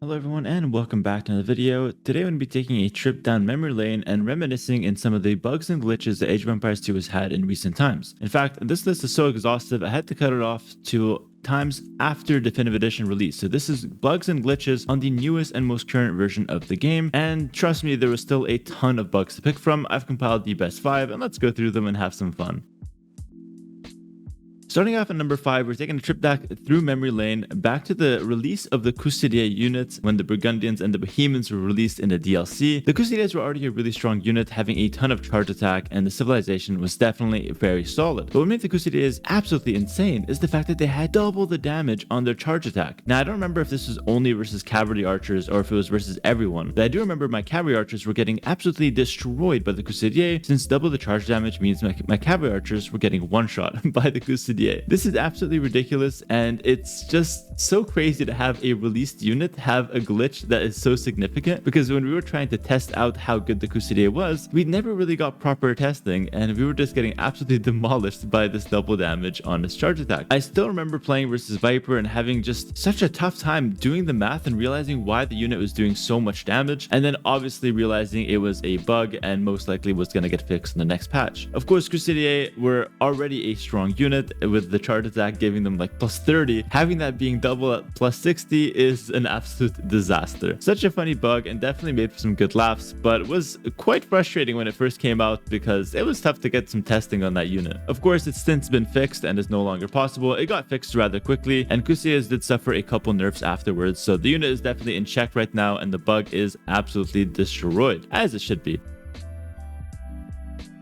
Hello everyone and welcome back to another video. Today I'm going to be taking a trip down memory lane and reminiscing in some of the bugs and glitches that Age of Empires 2 has had in recent times. In fact, this list is so exhaustive I had to cut it off to times after Definitive Edition release. So this is bugs and glitches on the newest and most current version of the game. And trust me, there was still a ton of bugs to pick from. I've compiled the best 5 and let's go through them and have some fun. Starting off at number 5, we're taking a trip back through memory lane, back to the release of the Coustillier units when the Burgundians and the Bohemians were released in the DLC. The Coustilliers were already a really strong unit, having a ton of charge attack, and the civilization was definitely very solid. But what made the Coustilliers absolutely insane is the fact that they had double the damage on their charge attack. Now, I don't remember if this was only versus cavalry archers or if it was versus everyone, but I do remember my cavalry archers were getting absolutely destroyed by the Coustillier, since double the charge damage means my cavalry archers were getting one-shot by the Coustillier. This is absolutely ridiculous, and it's just so crazy to have a released unit have a glitch that is so significant, because when we were trying to test out how good the Coustillier was, we never really got proper testing, and we were just getting absolutely demolished by this double damage on his charge attack. I still remember playing versus Viper and having just such a tough time doing the math and realizing why the unit was doing so much damage, and then obviously realizing it was a bug and most likely was going to get fixed in the next patch. Of course, Coustillier were already a strong unit with the charge attack giving them like plus 30. Having that being double at plus 60 is an absolute disaster. Such a funny bug and definitely made for some good laughs, but was quite frustrating when it first came out because it was tough to get some testing on that unit. Of course, it's since been fixed and is no longer possible. It got fixed rather quickly, and Coustilliers did suffer a couple nerfs afterwards, so the unit is definitely in check right now and the bug is absolutely destroyed, as it should be.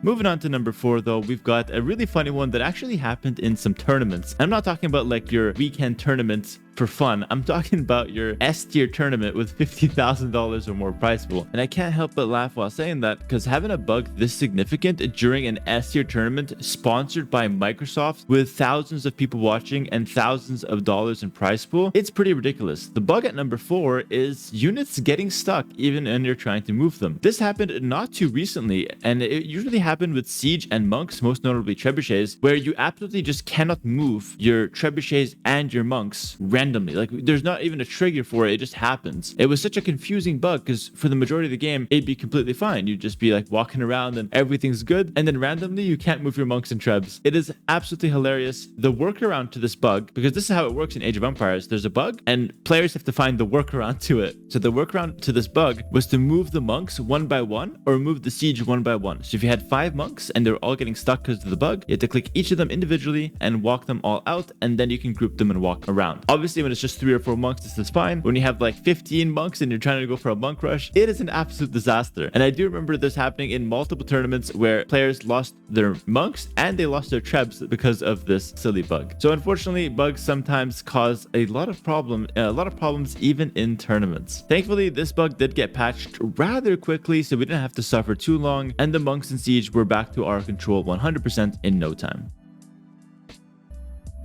Moving on to number 4 though, we've got a really funny one that actually happened in some tournaments. I'm not talking about like your weekend tournaments for fun. I'm talking about your S tier tournament with $50,000 or more prize pool. And I can't help but laugh while saying that, because having a bug this significant during an S tier tournament sponsored by Microsoft with thousands of people watching and thousands of dollars in prize pool, it's pretty ridiculous. The bug at number 4 is units getting stuck even when you're trying to move them. This happened not too recently, and it usually happened with siege and monks, most notably trebuchets, where you absolutely just cannot move your trebuchets and your monks randomly. Like, there's not even a trigger for it, it just happens. It was such a confusing bug because for the majority of the game it'd be completely fine. You'd just be like walking around and everything's good, and then randomly you can't move your monks and trebs. It is absolutely hilarious. The workaround to this bug, because this is how it works in Age of Empires, there's a bug and players have to find the workaround to it. So the workaround to this bug was to move the monks one by one or move the siege one by one. So if you had 5 monks and they're all getting stuck because of the bug, you had to click each of them individually and walk them all out, and then you can group them and walk around. Obviously, when it's just 3 or 4 monks, this is fine. When you have like 15 monks and you're trying to go for a monk rush, it is an absolute disaster. And I do remember this happening in multiple tournaments where players lost their monks and they lost their trebs because of this silly bug. So unfortunately, bugs sometimes cause a lot of problems even in tournaments. Thankfully, this bug did get patched rather quickly, so we didn't have to suffer too long, and the monks in siege were back to our control 100% in no time.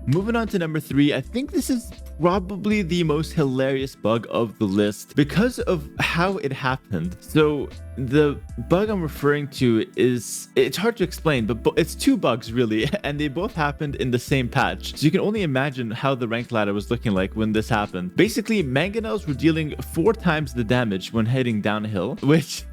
Moving on to number 3, I think this is probably the most hilarious bug of the list because of how it happened. So the bug I'm referring to it's hard to explain, but it's 2 bugs really, and they both happened in the same patch. So you can only imagine how the rank ladder was looking like when this happened. Basically, mangonels were dealing 4 times the damage when heading downhill, which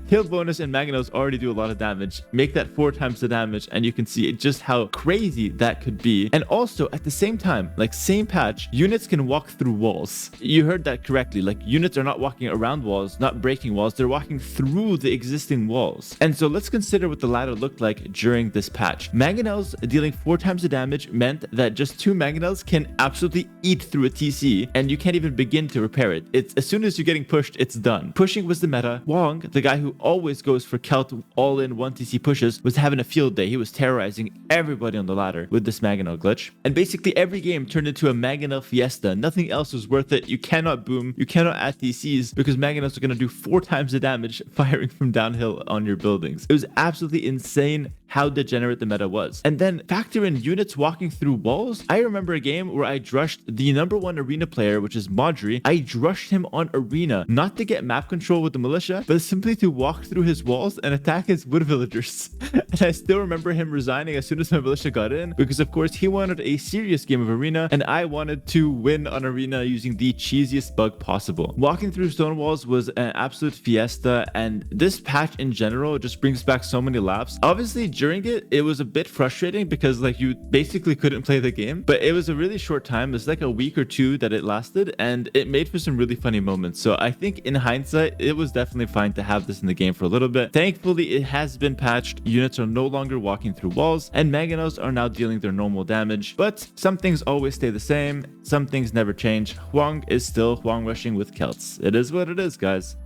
heal bonus and mangonels already do a lot of damage. Make that 4 times the damage and you can see just how crazy that could be. And also at the same time, like same patch, units can walk through walls. You heard that correctly. Like, units are not walking around walls, not breaking walls, they're walking through the existing walls. And so let's consider what the ladder looked like during this patch. Mangonels dealing 4 times the damage meant that just 2 mangonels can absolutely eat through a TC and you can't even begin to repair it. It's as soon as you're getting pushed, it's done. Pushing was the meta. Wong, the guy who always goes for Celt all in 1 TC pushes, was having a field day. He was terrorizing everybody on the ladder with this mangonel glitch. And basically every game turned into a mangonel fiesta. Nothing else was worth it. You cannot boom, you cannot add TCs because mangonels are going to do 4 times the damage firing from downhill on your buildings. It was absolutely insane how degenerate the meta was. And then factor in units walking through walls. I remember a game where I drushed the #1 arena player, which is Modri. I drushed him on arena, not to get map control with the militia, but simply to walk through his walls and attack his wood villagers. And I still remember him resigning as soon as my militia got in, because of course he wanted a serious game of arena and I wanted to win on arena using the cheesiest bug possible. Walking through stone walls was an absolute fiesta, and this patch in general just brings back so many laughs. Obviously during it was a bit frustrating because like you basically couldn't play the game, but it was a really short time. It's like a week or two that it lasted, and it made for some really funny moments. So I think in hindsight it was definitely fine to have this in the game for a little bit. Thankfully it has been patched. Units are no longer walking through walls and Mangonels are now dealing their normal damage, but some things always stay the same, some things never change. Huang is still Huang rushing with Celts. It is what it is, guys.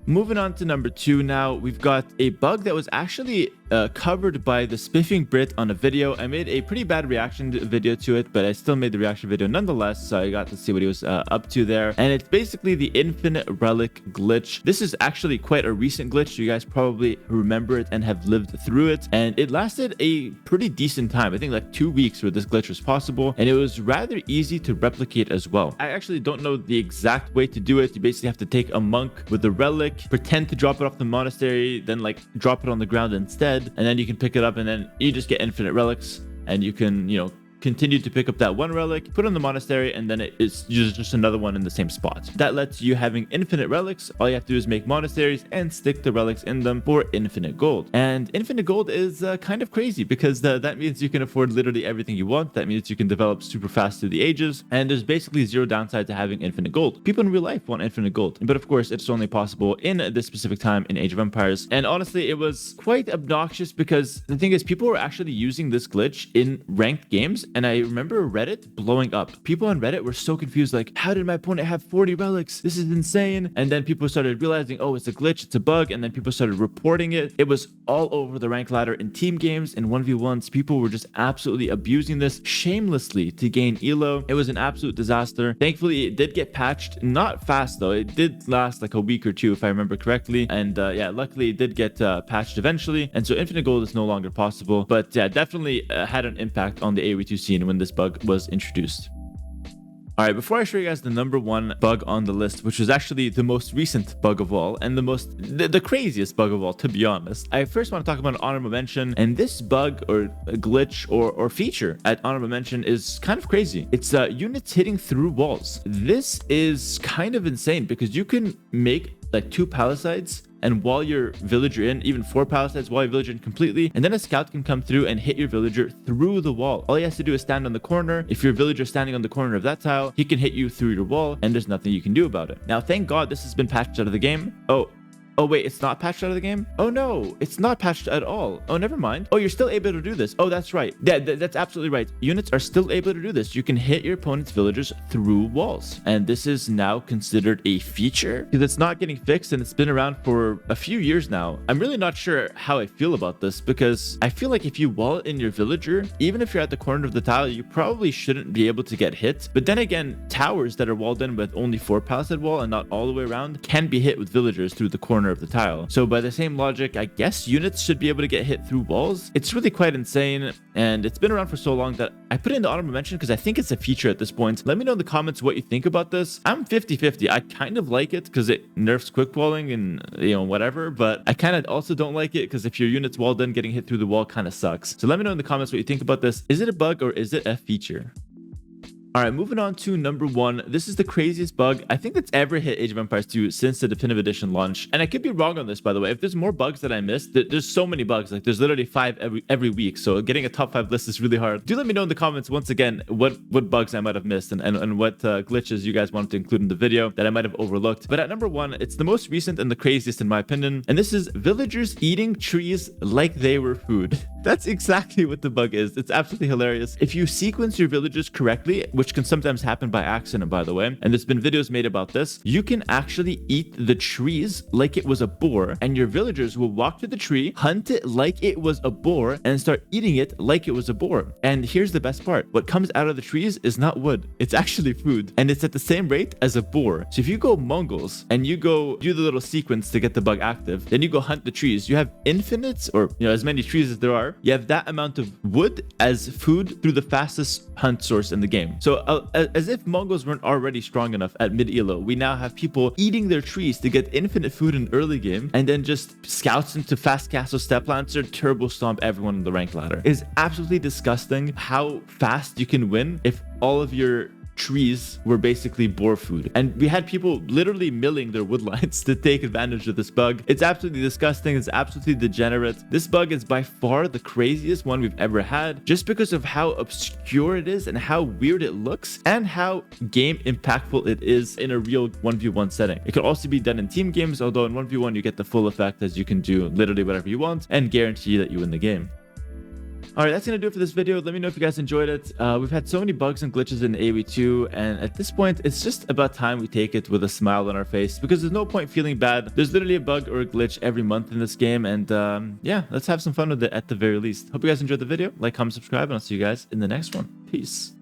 Moving on to number 2 now, we've got a bug that was actually covered by the Spiffing Brit on a video. I made a pretty bad reaction video to it, but I still made the reaction video nonetheless, so I got to see what he was up to there. And it's basically the infinite relic glitch. This is actually quite a recent glitch. You guys probably remember it and have lived through it, and it lasted a pretty decent time. I think like 2 weeks where this glitch was possible, and it was rather easy to replicate as well. I actually don't know the exact way to do it. You basically have to take a monk with a relic, pretend to drop it off the monastery, then like drop it on the ground instead, and then you can pick it up and then you just get infinite relics, and you can, you know, continue to pick up that one relic, put it in the monastery, and then it's just another one in the same spot. That lets you having infinite relics. All you have to do is make monasteries and stick the relics in them for infinite gold. And infinite gold is kind of crazy because that means you can afford literally everything you want. That means you can develop super fast through the ages, and there's basically zero downside to having infinite gold. People in real life want infinite gold, but of course it's only possible in this specific time in Age of Empires. And honestly, it was quite obnoxious because the thing is, people were actually using this glitch in ranked games. And I remember Reddit blowing up. People on Reddit were so confused, like, how did my opponent have 40 relics? This is insane. And then people started realizing, oh, it's a glitch, it's a bug. And then people started reporting it. It was all over the rank ladder in team games and 1v1s. People were just absolutely abusing this shamelessly to gain elo. It was an absolute disaster. Thankfully, it did get patched. Not fast though. It did last like a week or two if I remember correctly. And yeah, luckily it did get patched eventually. And so infinite gold is no longer possible. But yeah, definitely had an impact on the AoE2 scene when this bug was introduced. All right, before I show you guys the #1 bug on the list, which was actually the most recent bug of all and the craziest bug of all, to be honest, I first want to talk about an honorable mention. And this bug or glitch or feature at honorable mention is kind of crazy. It's units hitting through walls. This is kind of insane because you can make like 2 palisades, and while your villager in, even 4 palisades while your villager in completely, and then a scout can come through and hit your villager through the wall. All he has to do is stand on the corner. If your villager is standing on the corner of that tile, he can hit you through your wall, and there's nothing you can do about it. Now, thank God this has been patched out of the game. Oh, wait, it's not patched out of the game? Oh, no, it's not patched at all. Oh, never mind. Oh, you're still able to do this. Oh, that's right. That's absolutely right. Units are still able to do this. You can hit your opponent's villagers through walls. And this is now considered a feature because it's not getting fixed and it's been around for a few years now. I'm really not sure how I feel about this because I feel like if you wall in your villager, even if you're at the corner of the tile, you probably shouldn't be able to get hit. But then again, towers that are walled in with only 4 palisade wall and not all the way around can be hit with villagers through the corner of the tile. So by the same logic, I guess units should be able to get hit through walls. It's really quite insane, and it's been around for so long that I put it into honorable mention because I think it's a feature at this point. Let me know in the comments what you think about this. I'm 50-50. I kind of like it because it nerfs quick walling and, you know, whatever, but I kind of also don't like it because if your unit's walled in, getting hit through the wall kind of sucks. So let me know in the comments what you think about this. Is it a bug or is it a feature? All right, moving on to #1. This is the craziest bug I think that's ever hit Age of Empires 2 since the Definitive Edition launch. And I could be wrong on this, by the way. If there's more bugs that I missed, there's so many bugs. Like there's literally 5 every week. So getting a top 5 list is really hard. Do let me know in the comments once again what bugs I might have missed and what glitches you guys wanted to include in the video that I might have overlooked. But at #1, it's the most recent and the craziest in my opinion. And this is villagers eating trees like they were food. That's exactly what the bug is. It's absolutely hilarious. If you sequence your villagers correctly, which can sometimes happen by accident, by the way, and there's been videos made about this, you can actually eat the trees like it was a boar, and your villagers will walk to the tree, hunt it like it was a boar, and start eating it like it was a boar. And here's the best part. What comes out of the trees is not wood. It's actually food, and it's at the same rate as a boar. So if you go Mongols and you go do the little sequence to get the bug active, then you go hunt the trees, you have infinite, or as many trees as there are, you have that amount of wood as food through the fastest hunt source in the game. So as if Mongols weren't already strong enough at mid elo, we now have people eating their trees to get infinite food in early game, and then just scouts into fast castle step lancer, turbo stomp everyone in the rank ladder. It is absolutely disgusting how fast you can win if all of your trees were basically boar food. And we had people literally milling their wood lines to take advantage of this bug. It's absolutely disgusting. It's absolutely degenerate. This bug is by far the craziest one we've ever had, just because of how obscure it is and how weird it looks and how game impactful it is in a real 1v1 setting. It could also be done in team games, although in 1v1 you get the full effect, as you can do literally whatever you want and guarantee that you win the game. Alright, that's going to do it for this video. Let me know if you guys enjoyed it. We've had so many bugs and glitches in AoE2, and at this point, it's just about time we take it with a smile on our face, because there's no point feeling bad. There's literally a bug or a glitch every month in this game, and yeah, let's have some fun with it at the very least. Hope you guys enjoyed the video. Like, comment, subscribe, and I'll see you guys in the next one. Peace.